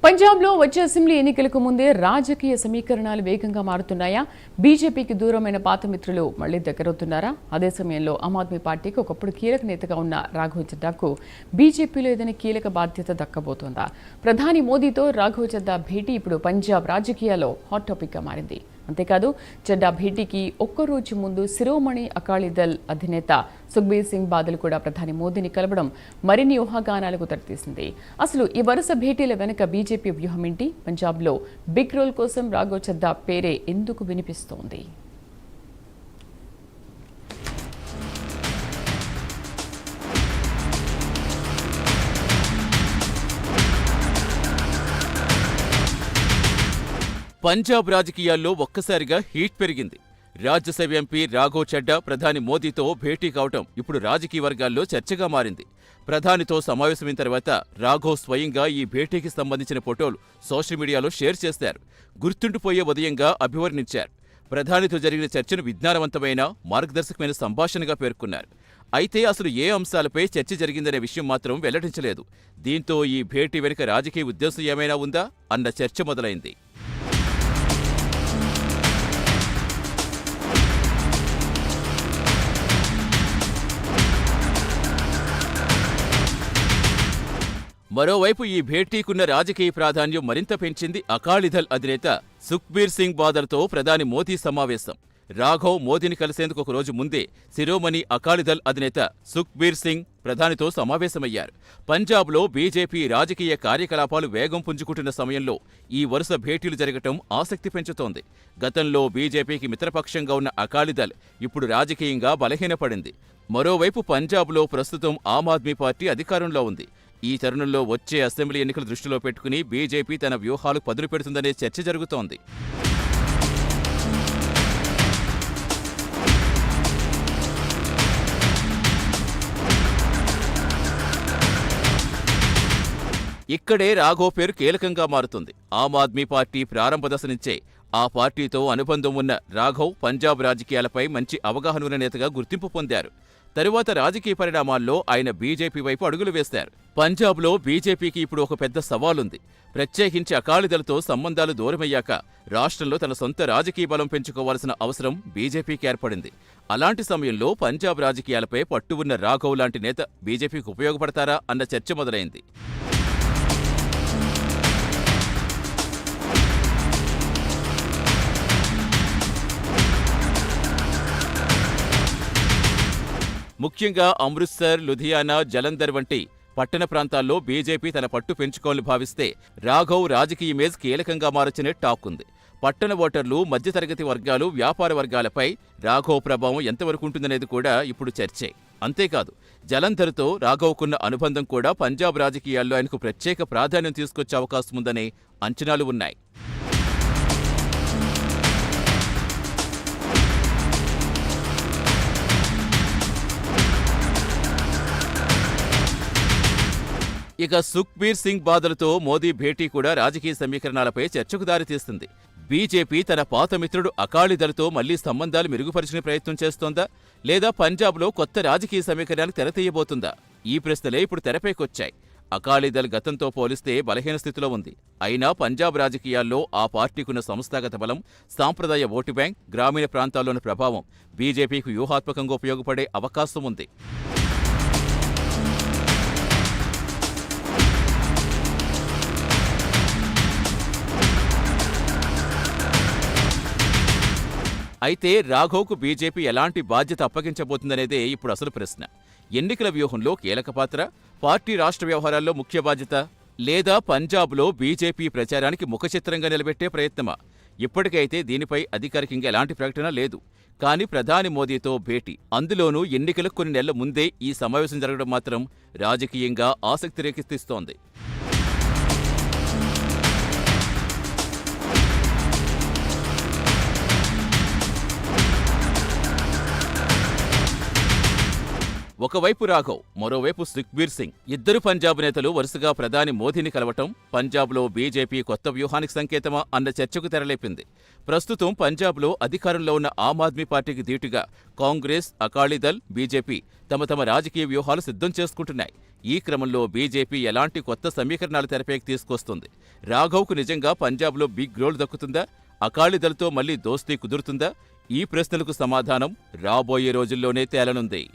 పంజాబ్లో వచ్చే అసెంబ్లీ ఎన్నికలకు ముందే రాజకీయ సమీకరణాలు వేగంగా మారుతున్నాయా? బీజేపీకి దూరమైన పాత మిత్రులు మళ్లీ దగ్గరవుతున్నారా? అదే సమయంలో ఆమ్ ఆద్మీ పార్టీకి ఒకప్పుడు కీలక నేతగా ఉన్న రాఘవ్ చద్దాకు బీజేపీలో ఏదైనా కీలక బాధ్యత దక్కబోతోందా? ప్రధాని మోదీతో రాఘవ్ చద్దా భేటీ ఇప్పుడు పంజాబ్ రాజకీయాల్లో హాట్ టాపిక్గా మారింది. అంతేకాదు, చడ్డా భేటీకి ఒక్కరోజు ముందు శిరోమణి అకాలీదళ్ అధినేత సుఖ్బీర్ సింగ్ బాదల్ కూడా ప్రధాని మోదీని కలవడం మరిన్ని ఊహాగానాలకు తెరతీసింది. అసలు ఈ వరుస భేటీల వెనుక బీజేపీ వ్యూహం ఏంటి? పంజాబ్లో బిగ్ రోల్ కోసం రాఘవ్ చద్దా పేరే ఎందుకు వినిపిస్తోంది? పంజాబ్ రాజకీయాల్లో ఒక్కసారిగా హీట్ పెరిగింది. రాజ్యసభ ఎంపీ రాఘవ్ చడ్డా ప్రధాని మోదీతో భేటీ కావటం ఇప్పుడు రాజకీయ వర్గాల్లో చర్చగా మారింది. ప్రధానితో సమావేశమైన తర్వాత రాఘవ్ స్వయంగా ఈ భేటీకి సంబంధించిన ఫోటోలు సోషల్ మీడియాలో షేర్ చేశారు. గుర్తుండిపోయే ఉదయంగా అభివర్ణించారు. ప్రధానితో జరిగిన చర్చను విజ్ఞానవంతమైన, మార్గదర్శకమైన సంభాషణగా పేర్కొన్నారు. అయితే అసలు ఏ అంశాలపై చర్చ జరిగిందనే విషయం మాత్రం వెల్లడించలేదు. దీంతో ఈ భేటీ వెనుక రాజకీయ ఉద్దేశం ఏమైనా ఉందా అన్న చర్చ మొదలైంది. మరోవైపు ఈ భేటీకున్న రాజకీయ ప్రాధాన్యం మరింత పెంచింది అకాలీదళ్ అధినేత సుఖ్బీర్ సింగ్ బాదల్తో ప్రధాని మోదీ సమావేశం. రాఘవ్ మోదీని కలిసేందుకు ఒక రోజు ముందే శిరోమణి అకాలీదళ్ అధినేత సుఖ్బీర్ సింగ్ ప్రధానితో సమావేశమయ్యారు. పంజాబ్లో బీజేపీ రాజకీయ కార్యకలాపాలు వేగం పుంజుకుంటున్న సమయంలో ఈ వరుస భేటీలు జరగటం ఆసక్తి పెంచుతోంది. గతంలో బీజేపీకి మిత్రపక్షంగా ఉన్న అకాలీదళ్ ఇప్పుడు రాజకీయంగా బలహీనపడింది. మరోవైపు పంజాబ్లో ప్రస్తుతం ఆమ్ ఆద్మీ పార్టీ అధికారంలో ఉంది. ఈ తరుణంలో వచ్చే అసెంబ్లీ ఎన్నికలు దృష్టిలో పెట్టుకుని బీజేపీ తన వ్యూహాలు పదును పెడుతుందనే చర్చ జరుగుతోంది. ఇక్కడే రాఘవ్ పేరు కీలకంగా మారుతుంది. ఆమ్ ఆద్మీ పార్టీ ప్రారంభ దశ నుంచే ఆ పార్టీతో అనుబంధం ఉన్న రాఘవ్ పంజాబ్ రాజకీయాలపై మంచి అవగాహన ఉన్న నేతగా గుర్తింపు పొందారు. తరువాత రాజకీయ పరిణామాల్లో ఆయన బీజేపీ వైపు అడుగులు వేశారు. పంజాబ్లో బీజేపీకి ఇప్పుడు ఒక పెద్ద సవాలుంది. ప్రత్యేకించి అకాలీదళ్తో సంబంధాలు దూరమయ్యాక రాష్ట్రంలో తన సొంత రాజకీయ బలం పెంచుకోవాల్సిన అవసరం బీజేపీకి ఏర్పడింది. అలాంటి సమయంలో పంజాబ్ రాజకీయాలపై పట్టు ఉన్న రాఘవ్ లాంటి నేత బీజేపీకి ఉపయోగపడతారా అన్న చర్చ మొదలైంది. ముఖ్యంగా అమృత్సర్, లుధియానా, జలంధర్ వంటి పట్టణ ప్రాంతాల్లో బీజేపీ తన పట్టు పెంచుకోవాలని భావిస్తే రాఘవ్ రాజకీయ ఇమేజ్ కీలకంగా మారొచ్చనే టాక్ ఉంది. పట్టణ ఓటర్లు, మధ్యతరగతి వర్గాలు, వ్యాపార వర్గాలపై రాఘవ్ ప్రభావం ఎంతవరకు ఉంటుందనేది కూడా ఇప్పుడు చర్చే. అంతేకాదు, జలంధర్తో రాఘవ్కున్న అనుబంధం కూడా పంజాబ్ రాజకీయాల్లో ఆయనకు ప్రత్యేక ప్రాధాన్యం తీసుకొచ్చే అవకాశం ఉందనే అంచనాలు ఉన్నాయి. ఇక సుఖ్బీర్ సింగ్ బాదల్తో మోదీ భేటీ కూడా రాజకీయ సమీకరణాలపై చర్చకు దారితీస్తుంది. బీజేపీ తన పాత మిత్రుడు అకాలీదళ్తో మళ్లీ సంబంధాలు మెరుగుపరుచుకునే ప్రయత్నం చేస్తోందా, లేదా పంజాబ్లో కొత్త రాజకీయ సమీకరణాలు తెరతీయబోతుందా? ఈ ప్రశ్నలే ఇప్పుడు తెరపైకొచ్చాయి. అకాలీదళ్ గతంతో పోలిస్తే బలహీన స్థితిలో ఉంది. అయినా పంజాబ్ రాజకీయాల్లో ఆ పార్టీకున్న సంస్థాగత బలం, సాంప్రదాయ ఓటు బ్యాంక్, గ్రామీణ ప్రాంతాల్లోని ప్రభావం బీజేపీకి వ్యూహాత్మకంగా ఉపయోగపడే అవకాశం ఉంది. అయితే రాఘవ్కు బీజేపీ ఎలాంటి బాధ్యత అప్పగించబోతుందనేదే ఇప్పుడు అసలు ప్రశ్న. ఎన్నికల వ్యూహంలో కీలక పాత్ర, పార్టీ రాష్ట్ర వ్యవహారాల్లో ముఖ్య బాధ్యత, లేదా పంజాబ్లో బీజేపీ ప్రచారానికి ముఖచిత్రంగా నిలబెట్టే ప్రయత్నమా? ఇప్పటికైతే దీనిపై అధికారికంగా ఎలాంటి ప్రకటన లేదు. కానీ ప్రధాని మోదీతో భేటీ, అందులోనూ ఎన్నికలకు కొన్ని నెలల ముందే ఈ సమావేశం జరగడం మాత్రం రాజకీయంగా ఆసక్తి రేకెత్తిస్తోంది. ఒకవైపు రాఘవ్, మరోవైపు సుఖ్బీర్ సింగ్. ఇద్దరు పంజాబ్ నేతలు వరుసగా ప్రధాని మోదీని కలవటం పంజాబ్లో బీజేపీ కొత్త వ్యూహానికి సంకేతమా అన్న చర్చకు తెరలేపింది. ప్రస్తుతం పంజాబ్లో అధికారంలో ఉన్న ఆమ్ ఆద్మీ పార్టీకి ధీటుగా కాంగ్రెస్, అకాలీదళ్, బీజేపీ తమ తమ రాజకీయ వ్యూహాలు సిద్ధం చేసుకుంటున్నాయి. ఈ క్రమంలో బీజేపీ ఎలాంటి కొత్త సమీకరణాలు తెరపైకి తీసుకొస్తుంది? రాఘవ్కు నిజంగా పంజాబ్లో బిగ్ రోల్ దక్కుతుందా? అకాలీదళ్తో మళ్లీ దోస్తీ కుదురుతుందా? ఈ ప్రశ్నలకు సమాధానం రాబోయే రోజుల్లోనే తేలనుంది.